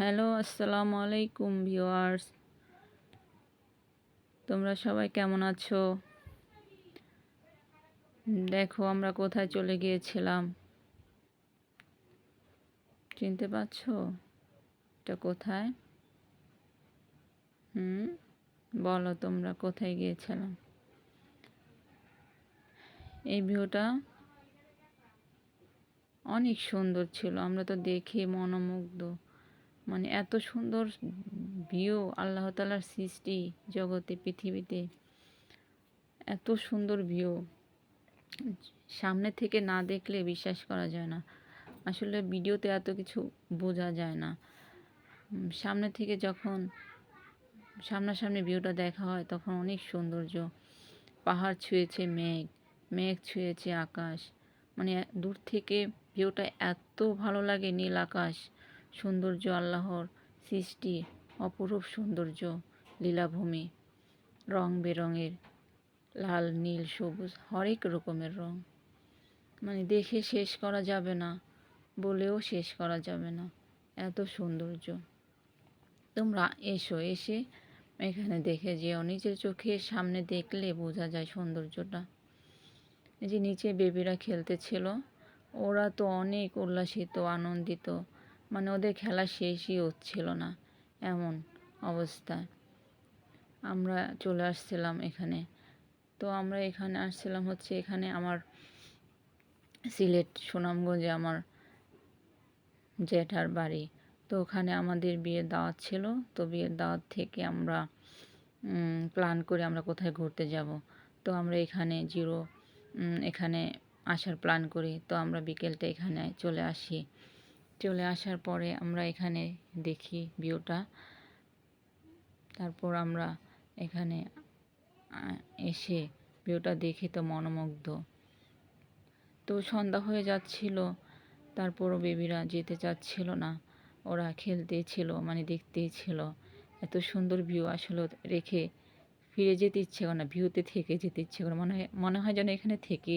Hello, আসসালামু আলাইকুম viewers. তোমরা সবাই কেমন আছো? দেখো আমরা কোথায় চলে গিয়েছিলাম। চিনতে পারছো? এটা কোথায়? বলো তোমরা কোথায় গিয়েছিলাম? এই ভিউটা অনেক সুন্দর ছিল। আমরা তো দেখে মনোমুগ্ধ। মানে এত সুন্দর ভিউ, আল্লাহ তাআলার সৃষ্টি জগতে, পৃথিবীতে এত সুন্দর ভিউ সামনে থেকে না দেখলে বিশ্বাস করা যায় না। আসলে ভিডিওতে এত কিছু বোঝা যায় না। সামনে থেকে যখন সামনাসামনি ভিউটা দেখা হয় তখন অনেক সৌন্দর্য। পাহাড় ছুঁয়েছে মেঘ, মেঘ ছুঁয়েছে আকাশ। মানে দূর থেকে ভিউটা এত ভালো লাগে। নীল আকাশ, সৌন্দর্য, আল্লাহর সৃষ্টি, অপরূপ সৌন্দর্য, লীলাভূমি, রং বেরঙের, লাল, নীল, সবুজ, হরেক রকমের রং। মানে দেখে শেষ করা যাবে না, বলেও শেষ করা যাবে না, এত সৌন্দর্য। তোমরা এসে এখানে দেখে যেও। নিজের চোখের সামনে দেখলে বোঝা যায় সৌন্দর্যটা। এই যে নিচে বেবিরা খেলতেছিল, ওরা তো অনেক উল্লাসিত, আনন্দিত। মানে ওদের খেলা শেষই হচ্ছিল না, এমন অবস্থায় আমরা চলে আসছিলাম এখানে। তো আমরা এখানে আসছিলাম হচ্ছে, এখানে আমার সিলেট সুনামগঞ্জে আমার জ্যাঠার বাড়ি। তো ওখানে আমাদের বিয়ের দাওয়াত ছিল। তো বিয়ের দাওয়াত থেকে আমরা প্ল্যান করে আমরা কোথায় ঘুরতে যাব। তো আমরা এখানে এখানে আসার প্ল্যান করি। তো আমরা বিকেলটা এখানে চলে আসি। চলে আসার পরে আমরা এখানে দেখি ভিউটা। তারপর আমরা এখানে এসে ভিউটা দেখে তো মনোমুগ্ধ। তো সন্ধ্যা হয়ে যাচ্ছিল, তারপরও বেবিরা যেতে চাচ্ছিল না। ওরা খেলতেই ছিল, মানে দেখতেই ছিল। এত সুন্দর ভিউ আসলে রেখে ফিরে যেতে ইচ্ছে করে না, ভিউতে থেকে যেতে ইচ্ছে করে। মনে হয় যেন এখানে থেকে